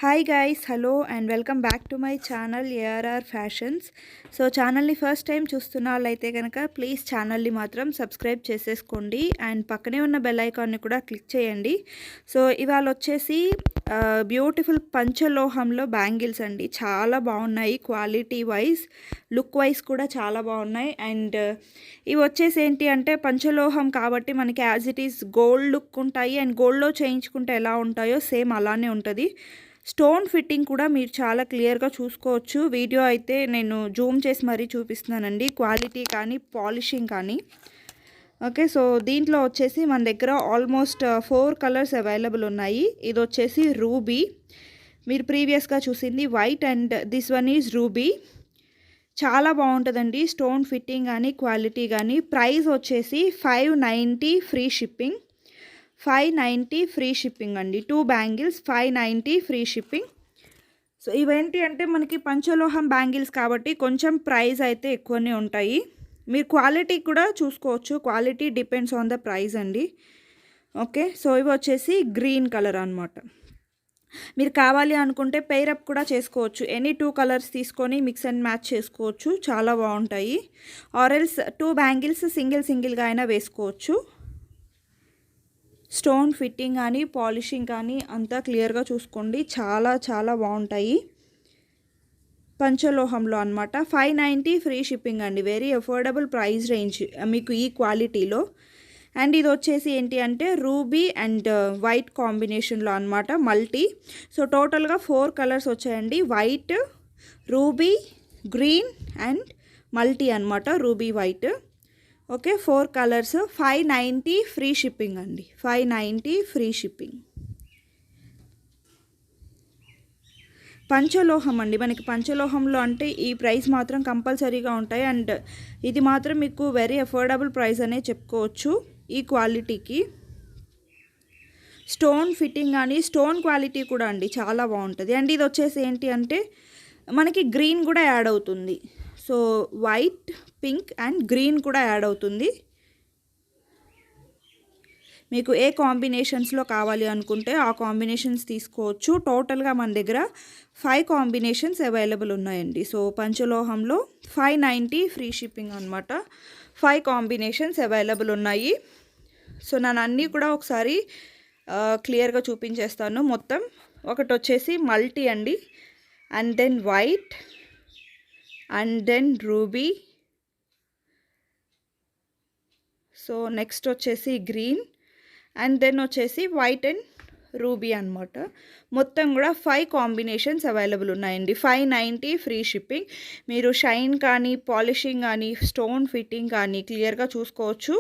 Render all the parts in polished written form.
Hi guys, hello and welcome back to my channel ARR fashions. So ఛానల్ని first time చూస్తున్న వాళ్ళైతే కనుక please ఛానల్ని మాత్రం సబ్స్క్రైబ్ చేసేసుకోండి అండ్ పక్కనే ఉన్న బెల్ ఐకాన్ని కూడా క్లిక్ చేయండి. సో ఇవాళ వచ్చేసి బ్యూటిఫుల్ పంచలోహంలో బ్యాంగిల్స్ అండి. చాలా బాగున్నాయి, క్వాలిటీ వైజ్ లుక్ వైజ్ కూడా చాలా బాగున్నాయి. అండ్ ఇవి వచ్చేసి ఏంటి అంటే పంచలోహం కాబట్టి మనకి as it is gold look ఉంటాయి. అండ్ గోల్డ్లో చేయించుకుంటే ఎలా ఉంటాయో సేమ్ అలానే ఉంటుంది. స్టోన్ ఫిట్టింగ్ కూడా మీరు చాలా క్లియర్గా చూసుకోవచ్చు. వీడియో అయితే నేను జూమ్ చేసి మరీ చూపిస్తున్నానండి, క్వాలిటీ కానీ పాలిషింగ్ కానీ. ఓకే, సో దీంట్లో వచ్చేసి మన దగ్గర ఆల్మోస్ట్ 4 కలర్స్ అవైలబుల్ ఉన్నాయి. ఇది వచ్చేసి రూబీ, మీరు ప్రీవియస్గా చూసింది white, and this one is ruby. చాలా బాగుంటుందండి స్టోన్ ఫిట్టింగ్ కానీ క్వాలిటీ కానీ. ప్రైస్ వచ్చేసి 590 ఫ్రీ షిప్పింగ్. 590 ఫ్రీ షిప్పింగ్ అండి. 2 బ్యాంగిల్స్ 590 ఫ్రీ షిప్పింగ్. సో ఇవేంటి అంటే మనకి పంచలోహం బ్యాంగిల్స్ కాబట్టి కొంచెం ప్రైస్ అయితే ఎక్కువనే ఉంటాయి. మీరు క్వాలిటీ కూడా చూసుకోవచ్చు, quality depends on the price అండి. ఓకే, సో ఇవి వచ్చేసి గ్రీన్ కలర్ అనమాట. మీరు కావాలి అనుకుంటే పెయిరప్ కూడా చేసుకోవచ్చు. ఎనీ 2 కలర్స్ తీసుకొని మిక్స్ అండ్ మ్యాచ్ చేసుకోవచ్చు, చాలా బాగుంటాయి. ఆరెల్స్ 2 బ్యాంగిల్స్ సింగిల్గా అయినా వేసుకోవచ్చు. స్టోన్ ఫిట్టింగ్ కానీ పాలిషింగ్ కానీ అంతా క్లియర్గా చూసుకోండి, చాలా బాగుంటాయి. పంచలోహంలో అనమాట. 590 ఫ్రీ షిప్పింగ్ అండి. వెరీ అఫోర్డబుల్ ప్రైస్ రేంజ్ మీకు ఈ క్వాలిటీలో. అండ్ ఇది వచ్చేసి ఏంటి అంటే రూబీ అండ్ వైట్ కాంబినేషన్లో అనమాట, మల్టీ. సో టోటల్గా 4 కలర్స్ వచ్చాయండి. White, ruby, green and multi అనమాట, ruby white. Okay, 4 colours 590 free shipping అండి. 590 ఫ్రీ షిప్పింగ్. పంచలోహం అండి, మనకి పంచలోహంలో అంటే ఈ ప్రైస్ మాత్రం కంపల్సరీగా ఉంటాయి. అండ్ ఇది మాత్రం మీకు వెరీ అఫోర్డబుల్ ప్రైస్ అనే చెప్పుకోవచ్చు ఈ క్వాలిటీకి. స్టోన్ ఫిట్టింగ్ కానీ స్టోన్ క్వాలిటీ కూడా అండి చాలా బాగుంటుంది. అండ్ ఇది వచ్చేసి ఏంటి అంటే మనకి గ్రీన్ కూడా యాడ్ అవుతుంది. So white, pink and green కూడా యాడ్ అవుతుంది. మీకు ఏ కాంబినేషన్స్లో కావాలి అనుకుంటే ఆ కాంబినేషన్స్ తీసుకోవచ్చు. టోటల్గా మన దగ్గర 5 కాంబినేషన్స్ అవైలబుల్ ఉన్నాయండి. సో పంచలోహంలో 590 ఫ్రీ షిప్పింగ్ అనమాట. 5 కాంబినేషన్స్ అవైలబుల్ ఉన్నాయి. సో నేను అన్నీ కూడా ఒకసారి క్లియర్గా చూపించేస్తాను మొత్తం. ఒకటి వచ్చేసి మల్టీ అండి, and then white, and then ruby. So next వచ్చేసి గ్రీన్, అండ్ దెన్ వచ్చేసి వైట్ అండ్ రూబీ అనమాట. మొత్తం కూడా 5 కాంబినేషన్స్ అవైలబుల్ ఉన్నాయండి. 590 ఫ్రీ షిప్పింగ్. మీరు షైన్ కానీ పాలిషింగ్ కానీ స్టోన్ ఫిట్టింగ్ కానీ క్లియర్గా చూసుకోవచ్చు.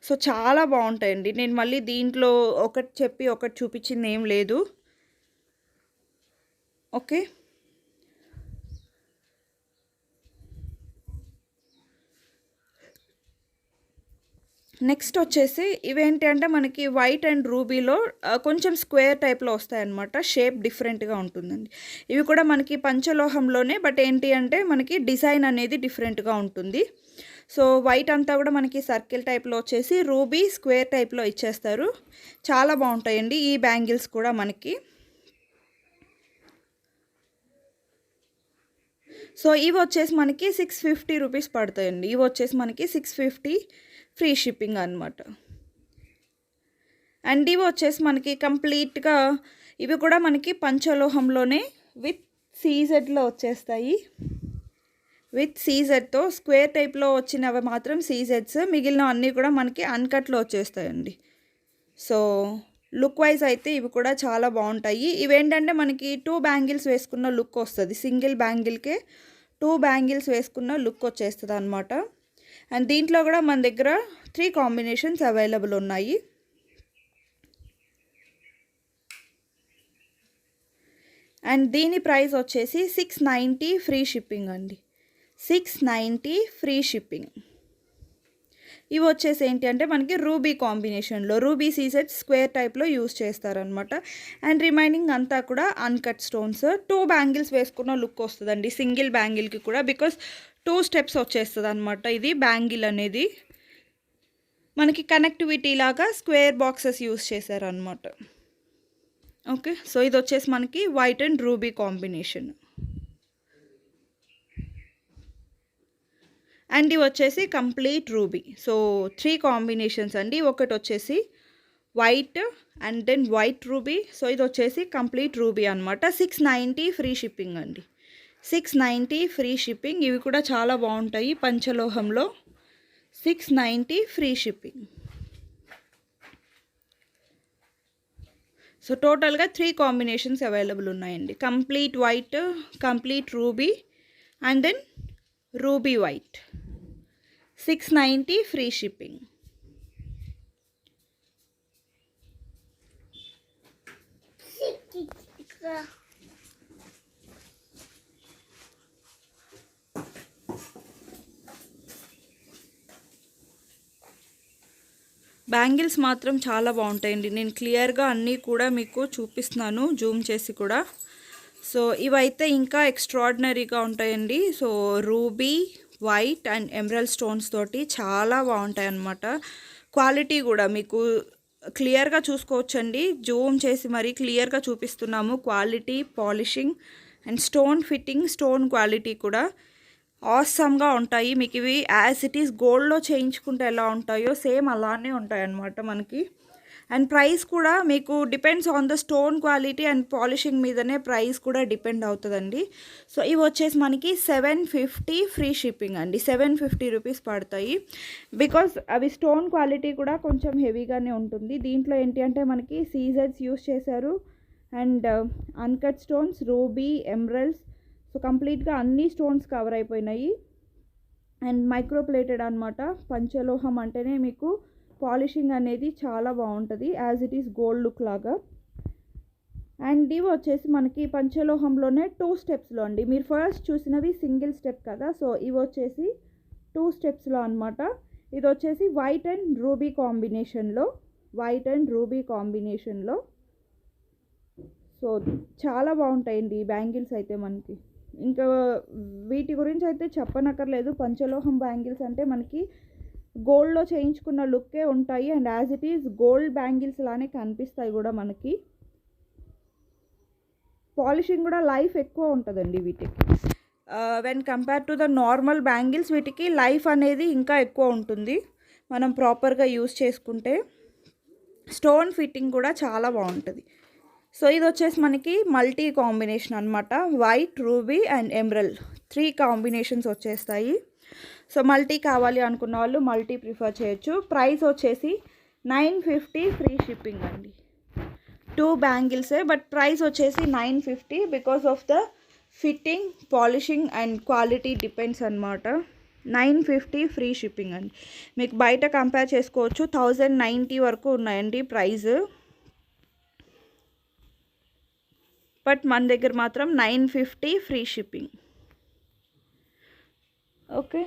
సో చాలా బాగుంటాయండి. నేను మళ్ళీ దీంట్లో ఒకటి చెప్పి ఒకటి చూపించింది ఏం లేదు. ఓకే, నెక్స్ట్ వచ్చేసి ఇవేంటి అంటే మనకి వైట్ అండ్ రూబీలో కొంచెం స్క్వేర్ టైప్లో వస్తాయన్నమాట. షేప్ డిఫరెంట్గా ఉంటుందండి. ఇవి కూడా మనకి పంచలోహంలోనే, బట్ ఏంటి అంటే మనకి డిజైన్ అనేది డిఫరెంట్గా ఉంటుంది. సో వైట్ అంతా కూడా మనకి సర్కిల్ టైప్లో వచ్చేసి రూబీ స్క్వేర్ టైప్లో ఇచ్చేస్తారు. చాలా బాగుంటాయండి ఈ బ్యాంగిల్స్ కూడా మనకి. సో ఇవి వచ్చేసి మనకి 650 రూపీస్ పడతాయండి. ఇవి వచ్చేసి మనకి 650 ఫ్రీ షిప్పింగ్ అనమాట. అండ్ ఇవి వచ్చేసి మనకి కంప్లీట్గా ఇవి కూడా మనకి పంచలోహంలోనే విత్ సీజెడ్లో వచ్చేస్తాయి. విత్ సీజెడ్తో స్క్వేర్ టైప్లో వచ్చినవి మాత్రం సీజెడ్స్, మిగిలిన అన్నీ కూడా మనకి అన్కట్లో వచ్చేస్తాయండి. సో లుక్ వైజ్ అయితే ఇవి కూడా చాలా బాగుంటాయి. ఇవేంటంటే మనకి 2 బ్యాంగిల్స్ వేసుకున్న లుక్ వస్తుంది. సింగిల్ బ్యాంగిల్కే 2 బ్యాంగిల్స్ వేసుకున్న లుక్ వచ్చేస్తుంది అనమాట. అండ్ దీంట్లో కూడా మన దగ్గర 3 కాంబినేషన్స్ అవైలబుల్ ఉన్నాయి. అండ్ దీని ప్రైస్ వచ్చేసి 690 ఫ్రీ షిప్పింగ్ అండి. 690 ఫ్రీ షిప్పింగ్. ఇవి వచ్చేసి ఏంటి అంటే మనకి రూబీ కాంబినేషన్లో, రూబీ సీజెడ్ స్క్వేర్ టైప్లో యూజ్ చేస్తారనమాట. అండ్ రిమైనింగ్ అంతా కూడా అన్కట్ స్టోన్స్. 2 బ్యాంగిల్స్ వేసుకున్న లుక్ వస్తుందండి సింగిల్ బ్యాంగిల్కి కూడా, బికాస్ 2 స్టెప్స్ వచ్చేస్తుంది అనమాట. ఇది బ్యాంగిల్ అనేది మనకి కనెక్టివిటీ లాగా స్క్వేర్ బాక్సెస్ యూజ్ చేశారనమాట. ఓకే. సో ఇది వచ్చేసి మనకి white and ruby combination. And ఇవి వచ్చేసి కంప్లీట్ రూబీ. సో 3 కాంబినేషన్స్ అండి. ఒకటి వచ్చేసి white and then white ruby. So ఇది వచ్చేసి కంప్లీట్ రూబీ అనమాట. 690 ఫ్రీ షిప్పింగ్ అండి. 690 ఫ్రీ షిప్పింగ్. ఇవి కూడా చాలా బాగుంటాయి పంచలోహంలో. 690 ఫ్రీ షిప్పింగ్. సో టోటల్గా 3 కాంబినేషన్స్ అవైలబుల్ ఉన్నాయండి. Complete white, complete ruby and then ruby white. 690 free shipping. Bangles మాత్రం చాలా బాగుంటాయండి. నేను క్లియర్గా అన్నీ కూడా మీకు చూపిస్తున్నాను జూమ్ చేసి కూడా. సో ఇవైతే ఇంకా ఎక్స్ట్రాడినరీగా ఉంటాయండి. So ruby, white and emerald stones తోటి చాలా బాగుంటాయి అన్నమాట. క్వాలిటీ కూడా మీకు క్లియర్గా చూసుకోవచ్చండి. జూమ్ చేసి మరీ క్లియర్గా చూపిస్తున్నాము. Quality, polishing and stone fitting, stone quality కూడా ఆసమ్గా ఉంటాయి. మీకు ఇవి యాజ్ ఇట్ ఈస్ గోల్డ్లో చేయించుకుంటే ఎలా ఉంటాయో సేమ్ అలానే ఉంటాయి అన్నమాట మనకి. అండ్ ప్రైస్ కూడా మీకు depends on the stone quality and polishing మీదనే ప్రైస్ కూడా డిపెండ్ అవుతుందండి. సో ఇవి వచ్చేసి మనకి 750 ఫ్రీ షిప్పింగ్ అండి. 750 రూపీస్ పడతాయి. బికాస్ అవి స్టోన్ క్వాలిటీ కూడా కొంచెం హెవీగానే ఉంటుంది. దీంట్లో ఏంటి అంటే మనకి సీజర్స్ యూస్ చేశారు and uncut stones, ruby, emeralds. So కంప్లీట్గా అన్ని స్టోన్స్ కవర్ అయిపోయినాయి. అండ్ మైక్రోప్లేటెడ్ అనమాట. పంచలోహం అంటేనే మీకు పాలిషింగ్ అనేది చాలా బాగుంటుంది as it is gold look లాగా. అండ్ ఇవి వచ్చేసి మనకి పంచలోహంలోనే 2 స్టెప్స్లో అండి. మీరు ఫస్ట్ చూసినవి సింగిల్ స్టెప్ కదా. సో ఇవి వచ్చేసి 2 స్టెప్స్లో అనమాట. ఇది వచ్చేసి వైట్ అండ్ రూబీ కాంబినేషన్లో, వైట్ అండ్ రూబీ కాంబినేషన్లో. సో చాలా బాగుంటాయండి ఈ బ్యాంగిల్స్ అయితే మనకి. ఇంకా వీటి గురించి అయితే చెప్పనక్కర్లేదు. పంచలోహం బ్యాంగిల్స్ అంటే మనకి గోల్డ్లో చేయించుకున్న లుక్కే ఉంటాయి and as it is gold bangles లానే కనిపిస్తాయి కూడా మనకి. పాలిషింగ్ కూడా లైఫ్ ఎక్కువ ఉంటుందండి వీటికి. When compare to the normal bangles వీటికి లైఫ్ అనేది ఇంకా ఎక్కువ ఉంటుంది మనం ప్రాపర్గా యూస్ చేసుకుంటే. స్టోన్ ఫిట్టింగ్ కూడా చాలా బాగుంటుంది. సో ఇది వచ్చేసి మనకి మల్టీ కాంబినేషన్ అనమాట. White, ruby and emerald 3 combinations వచ్చేస్తాయి. సో మల్టీ కావాలి అనుకున్న వాళ్ళు మల్టీ ప్రిఫర్ చేయొచ్చు. ప్రైస్ వచ్చేసి 950 ఫ్రీ షిప్పింగ్ అండి. 2 బ్యాంగిల్సే బట్ ప్రైస్ వచ్చేసి 950 because of the fitting, polishing and quality depends అనమాట. 950 ఫ్రీ షిప్పింగ్ అండి. మీకు బయట కంపేర్ చేసుకోవచ్చు 1090 వరకు ఉన్నాయండి ప్రైస్. బట్ మన దగ్గర మాత్రం 950 ఫ్రీ షిప్పింగ్. ఓకే.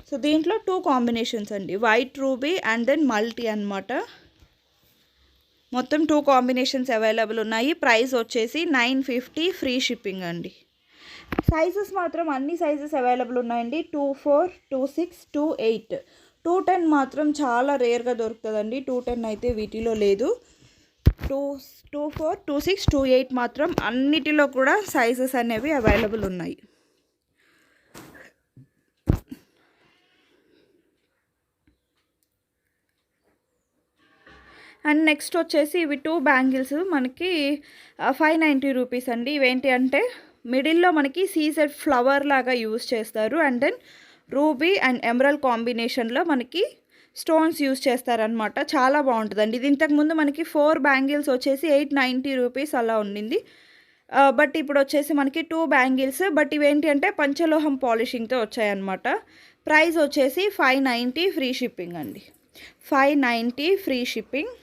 సో దీంట్లో 2 కాంబినేషన్స్ అండి. White, ruby and then multi అనమాట. మొత్తం 2 కాంబినేషన్స్ అవైలబుల్ ఉన్నాయి. ప్రైస్ వచ్చేసి 950 ఫ్రీ షిప్పింగ్ అండి. సైజెస్ మాత్రం అన్ని సైజెస్ అవైలబుల్ ఉన్నాయండి. 24, 26, 28. 210 మాత్రం చాలా రేర్గా దొరుకుతుందండి. 210 అయితే వీటిలో లేదు. 24, 26, 28 మాత్రం అన్నిటిలో కూడా సైజెస్ అనేవి అవైలబుల్ ఉన్నాయి. అండ్ నెక్స్ట్ వచ్చేసి ఇవి 2 బ్యాంగిల్స్ మనకి 590 రూపీస్ అండి. ఇవేంటి అంటే మిడిల్లో మనకి సీజర్ ఫ్లవర్ లాగా యూస్ చేస్తారు and then ruby and emerald కాంబినేషన్లో మనకి స్టోన్స్ యూస్ చేస్తారనమాట. చాలా బాగుంటుందండి. ఇది ఇంతకుముందు మనకి 4 బ్యాంగిల్స్ వచ్చేసి 890 రూపీస్ అలా ఉండింది. బట్ ఇప్పుడు వచ్చేసి మనకి 2 బ్యాంగిల్స్. బట్ ఇవేంటి అంటే పంచలోహం పాలిషింగ్తో వచ్చాయన్నమాట. ప్రైస్ వచ్చేసి 590 ఫ్రీ షిప్పింగ్ అండి. 590 ఫ్రీ షిప్పింగ్.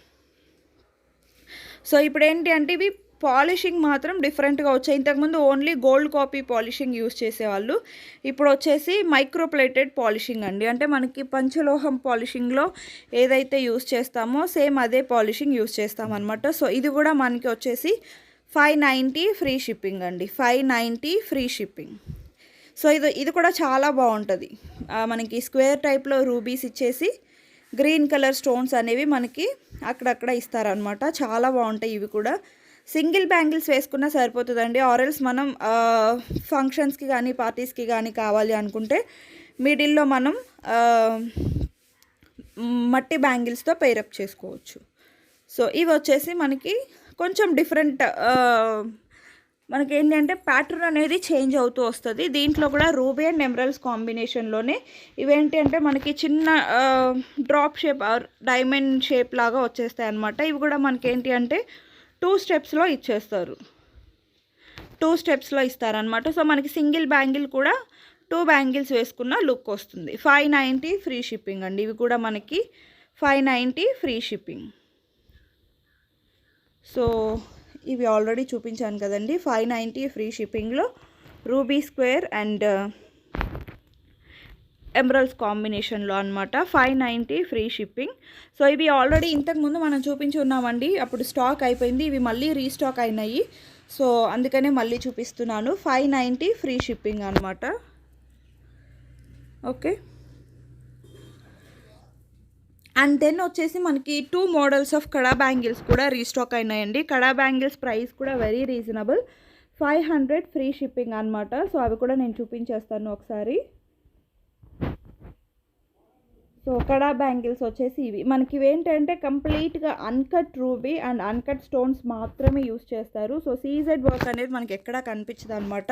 సో ఇప్పుడు ఏంటి అంటే ఇవి పాలిషింగ్ మాత్రం డిఫరెంట్గా వచ్చాయి. ఇంతకుముందు only gold copy polishing use చేసేవాళ్ళు. ఇప్పుడు వచ్చేసి మైక్రోప్లేటెడ్ పాలిషింగ్ అండి. అంటే మనకి పంచలోహం పాలిషింగ్లో ఏదైతే యూస్ చేస్తామో సేమ్ అదే పాలిషింగ్ యూస్ చేస్తామన్నమాట. సో ఇది కూడా మనకి వచ్చేసి 590 ఫ్రీ షిప్పింగ్ అండి. 590 ఫ్రీ షిప్పింగ్. సో ఇది కూడా చాలా బాగుంటుంది. మనకి స్క్వేర్ టైప్లో రూబీస్ ఇచ్చేసి గ్రీన్ కలర్ స్టోన్స్ అనేవి మనకి అక్కడక్కడ ఇస్తారనమాట. చాలా బాగుంటాయి ఇవి కూడా. సింగిల్ బ్యాంగిల్స్ వేసుకున్నా సరిపోతుందండి. ఆరెల్స్ మనం ఫంక్షన్స్కి కానీ పార్టీస్కి కానీ కావాలి అనుకుంటే మిడిల్లో మనం మట్టి బ్యాంగిల్స్తో పెయిరప్ చేసుకోవచ్చు. సో ఇవి వచ్చేసి మనకి కొంచెం డిఫరెంట్, మనకి ఏంటంటే ప్యాటర్న్ అనేది చేంజ్ అవుతూ వస్తుంది. దీంట్లో కూడా రూబీ అండ్ ఎమరల్స్ కాంబినేషన్లోనే ఇవేంటి అంటే మనకి చిన్న drop shape or diamond shape లాగా వచ్చేస్తాయి అన్నమాట. ఇవి కూడా మనకి ఏంటి అంటే 2 స్టెప్స్లో ఇచ్చేస్తారు, 2 స్టెప్స్లో ఇస్తారనమాట. సో మనకి సింగిల్ బ్యాంగిల్ కూడా 2 బ్యాంగిల్స్ వేసుకున్న లుక్ వస్తుంది. 590 ఫ్రీ షిప్పింగ్ అండి. ఇవి కూడా మనకి 590 ఫ్రీ షిప్పింగ్. సో ఇవి ఆల్రెడీ చూపించాను కదండి. 590 ఫ్రీ షిప్పింగ్లో రూబీ స్క్వేర్ అండ్ ఎమరల్స్ కాంబినేషన్లో అనమాట. 590 ఫ్రీ షిప్పింగ్. సో ఇవి ఆల్రెడీ ఇంతకుముందు మనం చూపించి ఉన్నామండి, అప్పుడు స్టాక్ అయిపోయింది. ఇవి మళ్ళీ రీస్టాక్ అయినాయి. సో అందుకనే మళ్ళీ చూపిస్తున్నాను. 590 ఫ్రీ షిప్పింగ్ అనమాట. ఓకే. అండ్ దెన్ వచ్చేసి మనకి 2 మోడల్స్ ఆఫ్ కడా బ్యాంగిల్స్ కూడా రీస్టాక్ అయినాయండి. కడా బ్యాంగిల్స్ ప్రైస్ కూడా వెరీ రీజనబుల్, 500 ఫ్రీ షిప్పింగ్ అనమాట. సో అవి కూడా నేను చూపించేస్తాను ఒకసారి. సో కడా బ్యాంగిల్స్ వచ్చేసి ఇవి మనకి ఏంటంటే కంప్లీట్గా uncut ruby and uncut stones మాత్రమే యూస్ చేస్తారు. సో సీజెడ్ వర్క్ అనేది మనకి ఎక్కడా కనిపించదు అనమాట.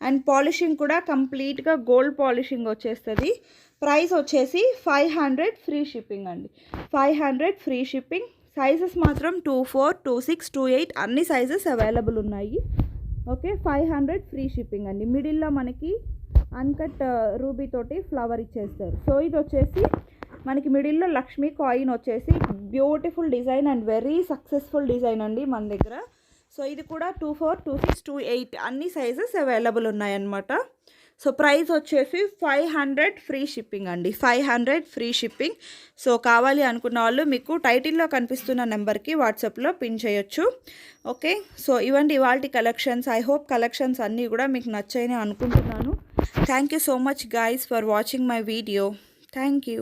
అండ్ పాలిషింగ్ కూడా కంప్లీట్గా గోల్డ్ పాలిషింగ్ వచ్చేస్తుంది. ప్రైస్ వచ్చేసి 500 ఫ్రీ షిప్పింగ్ అండి. 500 ఫ్రీ షిప్పింగ్. సైజెస్ మాత్రం 24, 26, 28 అన్ని సైజెస్ అవైలబుల్ ఉన్నాయి. ఓకే. 500 ఫ్రీ షిప్పింగ్ అండి. మిడిల్లో మనకి అన్కట్ రూబీ తోటి ఫ్లవర్ ఇచ్చేస్తారు. సో ఇది వచ్చేసి మనకి మిడిల్లో లక్ష్మీ కాయిన్ వచ్చేసి beautiful design and very successful design అండి మన దగ్గర. సో ఇది కూడా 24, 26, 28 అన్ని సైజెస్ అవైలబుల్ ఉన్నాయన్నమాట. సో ప్రైస్ వచ్చేసి 500 ఫ్రీ షిప్పింగ్ అండి. 500 ఫ్రీ షిప్పింగ్. సో కావాలి అనుకున్న వాళ్ళు మీకు టైటిల్లో కనిపిస్తున్న నెంబర్కి వాట్సాప్లో పిన్ చేయొచ్చు. ఓకే. సో ఇవండి ఇవాల్టి కలెక్షన్స్. ఐ హోప్ కలెక్షన్స్ అన్నీ కూడా మీకు నచ్చాయని అనుకుంటున్నాను. Thank you so much guys for watching my video. Thank you.